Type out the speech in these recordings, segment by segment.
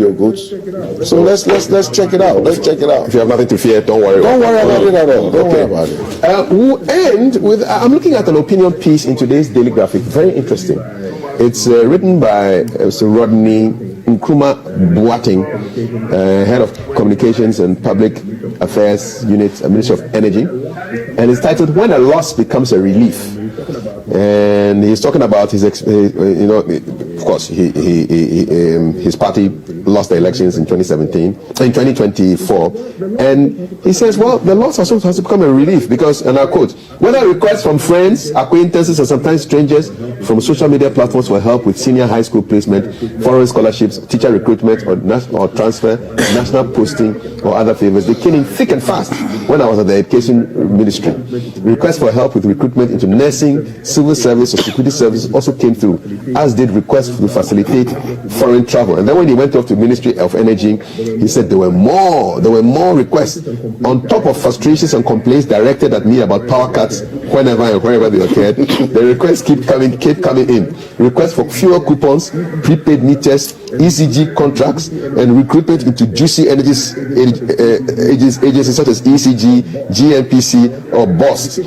your goods. So let's check it out. Let's check it out. If you have nothing to fear, don't worry. Don't worry about it at all. Don't worry about it. We'll end with, I'm looking at an opinion piece in today's Daily Graphic. Very interesting. It's written by Mr. Rodney Nkrumah Boateng, Head of Communications and Public Affairs Unit, Ministry of Energy. And it's titled, When a Loss Becomes a Relief. And he's talking about his, of course, his party lost the elections in 2024, and he says, well, the loss has become a relief because, and I quote, whether requests from friends, acquaintances, and sometimes strangers from social media platforms for help with senior high school placement, foreign scholarships, teacher recruitment, or transfer, national posting, or other favors, they came in thick and fast when I was at the Education Ministry. Requests for help with recruitment into nursing, civil service, or security services also came through, as did requests to facilitate foreign travel. And then when he went off to Ministry of Energy, he said there were more requests on top of frustrations and complaints directed at me about power cuts whenever and wherever they occurred. The requests kept coming in. Requests for fuel coupons, prepaid meters, ECG contracts, and recruitment into juicy agencies such as ECG, GNPC, or BOST.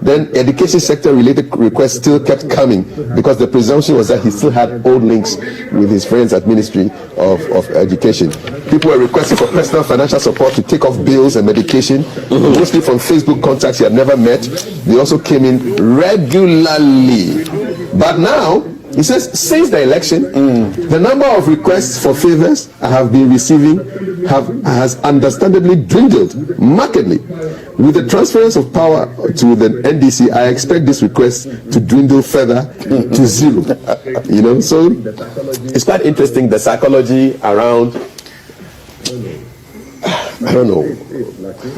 Then education sector related requests still kept coming because the presumption was that he still had old links with his friends at Ministry of Education. People were requesting for personal financial support to take off bills and medication, mostly from Facebook contacts he had never met. They also came in regularly. But now, he says, since the election, the number of requests for favors I have been receiving has understandably dwindled markedly. With the transference of power to the NDC, I expect this request to dwindle further to zero. So it's quite interesting, the psychology around, I don't know.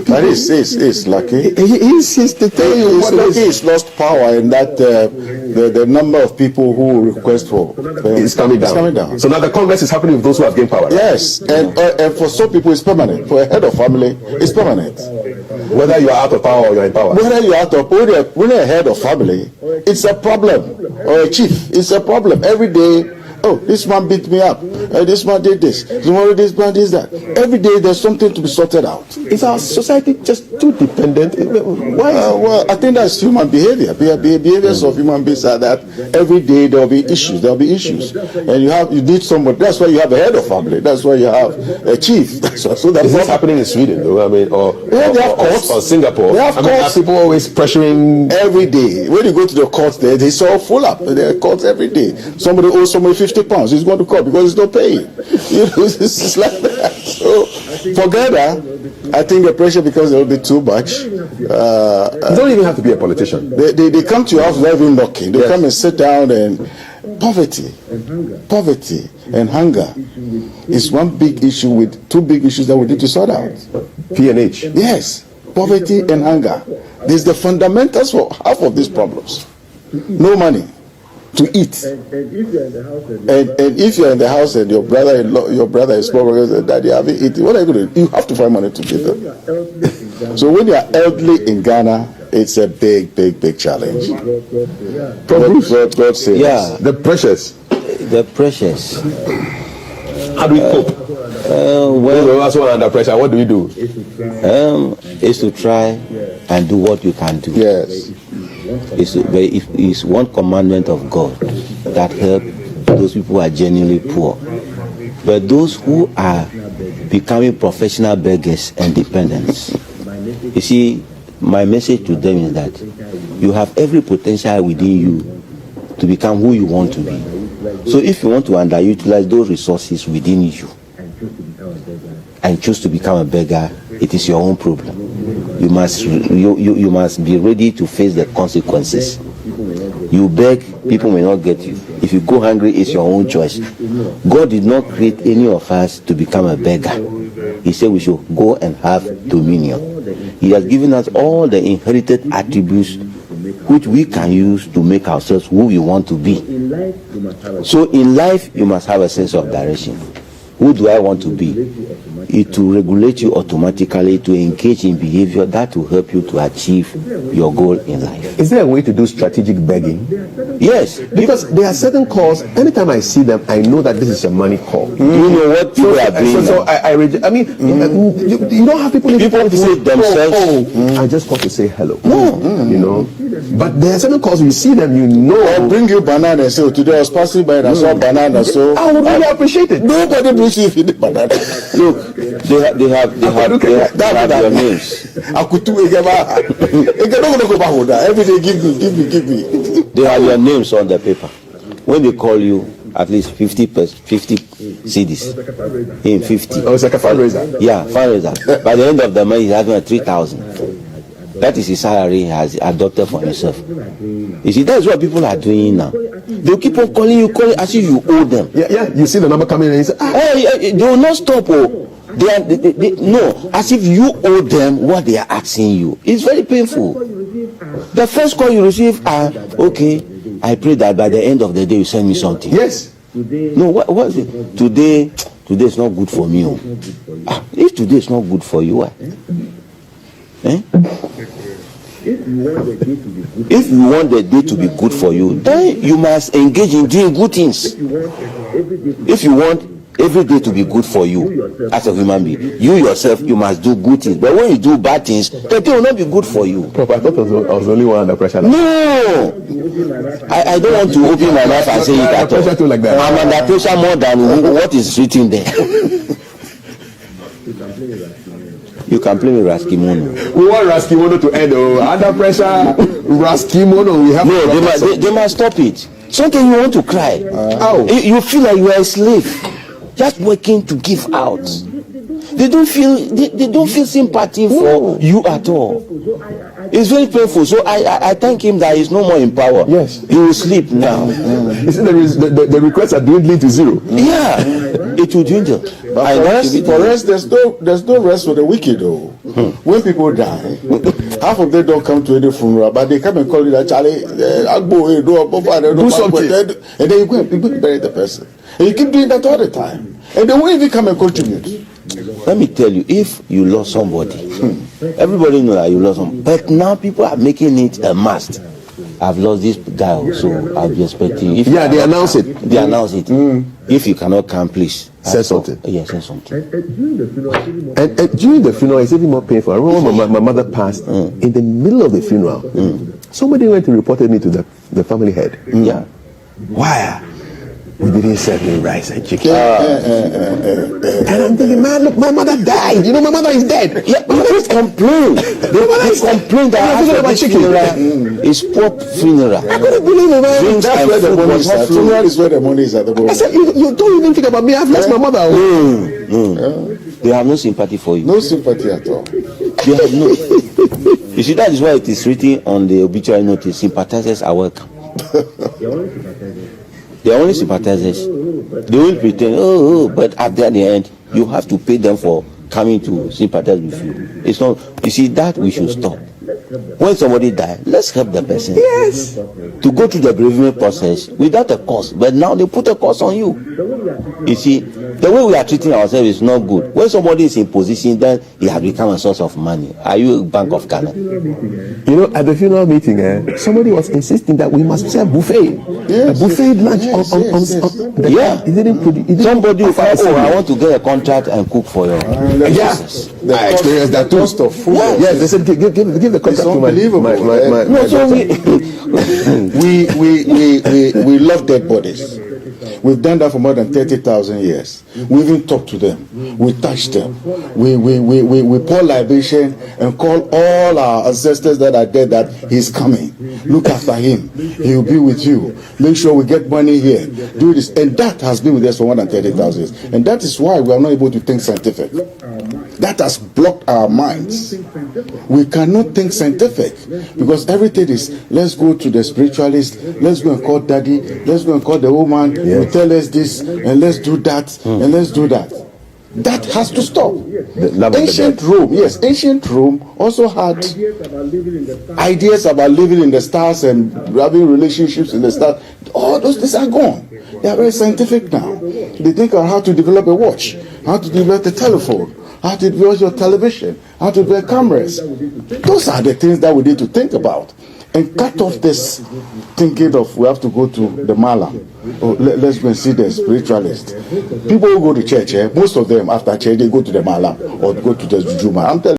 But it's lucky. He's to tell you what lucky is lost power, and that the number of people who request for is coming down. So now the Congress is happening with those who have gained power. Right? Yes, and for some people it's permanent. For a head of family, it's permanent. Whether you are out of power or you're in power. Whether you're out of power, when you're a head of family, it's a problem. Or a chief, it's a problem every day. Oh, this man beat me up. This man did this. Tomorrow this man did that. Every day there's something to be sorted out. Is our society just too dependent? Why? Well, I think that's human behavior. Behaviors of human beings are that every day there will be issues. There will be issues, and you need somebody. That's why you have a head of family. That's why you have a chief. That's why. So is this happening in Sweden, though? I mean, or Singapore? They have courts. Are people always pressuring every day? When you go to the courts, they all full up. There are courts every day. Somebody owes somebody £50. He's going to court because he's not paying. It's like that. So forget that. I think the pressure becomes a little bit too much. You don't even have to be a politician. They come to your house without even knocking. They come and sit down, and poverty and hunger is one big issue with two big issues that we need to sort out. P&H. Yes, poverty and hunger. There's the fundamentals for half of these problems. No money to eat, and if you're in the house and your brother is poor and daddy haven't eaten, what are you going to do? You have to find money to give them. So when you're elderly in Ghana, it's a big challenge. God says, yeah, the pressures. How do we cope? Well, also under pressure, what do we do? Is to try and do what you can do. Yes. It's one commandment of God that help those people who are genuinely poor. But those who are becoming professional beggars and dependents, you see, my message to them is that you have every potential within you to become who you want to be. So if you want to underutilize those resources within you and choose to become a beggar, it is your own problem. You must be ready to face the consequences. You beg, people may not get you. If you go hungry, it's your own choice. God did not create any of us to become a beggar. He said we should go and have dominion. He has given us all the inherited attributes which we can use to make ourselves who we want to be. So in life, you must have a sense of direction. who do I want to be? It will regulate you automatically to engage in behavior that will help you to achieve your goal in life. Is there a way to do strategic begging? Yes, Because there are certain calls, anytime I see them, I know that this is a money call. you know what people are doing. So I mean, you don't have people People to say put themselves. I just want to say hello. You know, but there are certain calls you see them, you know. I'll bring you banana and say, oh, today I was passing by and I saw banana, so I would really appreciate it. nobody brings you if you need banana. Look, they have your names. Every day, give me. They have your names on the paper. When they call you, at least 50 cedis. In 50. Oh, it's like a fundraiser. Yeah, fundraiser. By the end of the month, he's having 3,000. That is his salary he has adopted for himself. You see, that's what people are doing now. They'll keep on calling you as if you owe them. Yeah. You see the number coming in and you say, They will not stop. No, as if you owe them what they are asking you. It's very painful. The first call you receive, okay, I pray that by the end of the day you send me something. yes. No, what is it? Today is not good for me. If today is not good for you, why? If you want the day to be good for you, then you must engage in doing good things. If you want every day to be good for you as a human being, you yourself, you must do good things. But when you do bad things, the day will not be good for you. Prof, I thought I was the only one under pressure. No, I don't want to open my mouth and say it at all. Pressure too like that. I'm under pressure more than what is written there. You can play with Raskimono. We want Raskimono to end. Under pressure, Raskimono. We have No, they must stop it. Sometimes you want to cry. How? You feel like you are a slave, just working to give out. They don't feel sympathy for you at all. It's very painful. So I thank him that he's no more in power. Yes. He will sleep now. You see, the requests are dwindling to zero. Yeah, it will dwindle. But for us, there's no rest for the wicked, though. When people die, half of them don't come to any funeral, but they come and call you that Charlie, do something. And then you go and bury the person. And you keep doing that all the time. And they won't even come and contribute. Let me tell you, if you lost somebody, everybody knows that you lost somebody. But now people are making it a must. I've lost this guy, so I'll be expecting. If They announce it. They announce it. If you cannot come, please Say something. Yeah, say something. And during the funeral, it's even more painful. I remember my mother passed in the middle of the funeral. Somebody went and reported me to the family head. Yeah. Why? We didn't serve me rice and chicken. And I'm thinking, man, look, my mother died. You know, my mother is dead. Yeah, people complain. They complain that after this funeral is poor funeral. I couldn't believe it, man. Drinks That's and where the food money was is not at. flowing. Funeral is where the money is at the I moment. said, you don't even think about me. I've lost my mother. They have no sympathy for you. No sympathy at all. They have no. You see, that is why it is written on the obituary notice: sympathizers are welcome. They are only sympathizers. They will pretend, but at the end, you have to pay them for coming to sympathize with you. It's not. You see, that we should stop. When somebody dies, let's help the person. Yes. To go through the bereavement process without a cost, but now they put a cost on you. You see, the way we are treating ourselves is not good. When somebody is in position, then he has become a source of money. Are you a Bank of Ghana? You know, at the funeral meeting, somebody was insisting that we must serve buffet. Yes. A buffet lunch on the Yeah. He didn't put it. Somebody will say, I want to get a contract and cook for you. I experienced that too. Cost of food. Yes, they said give the contract It's to my unbelievable. No, so we love dead bodies. We've done that for more than 30,000 years. We even talk to them. We touch them. We pour libation and call all our ancestors that are dead that he's coming. Look after him. He will be with you. Make sure we get money here. Do this. And that has been with us for more than 30,000 years. And that is why we are not able to think scientific. That has blocked our minds. We cannot think scientific because everything is, let's go to the spiritualist, let's go and call daddy, let's go and call the woman, who tell us this, and let's do that, and let's do that. That has to stop. The love of the Ancient dead. Rome, yes, ancient Rome also had ideas about living in the stars and having relationships in the stars. All those things are gone. They are very scientific now. They think on how to develop a watch, how to develop a telephone, how to develop your television, how to develop cameras. Those are the things that we need to think about. And cut off this thinking of we have to go to the Malam. Or let's go and see the spiritualist. People who go to church, most of them after church, they go to the Malam or go to the Jujuma. I'm telling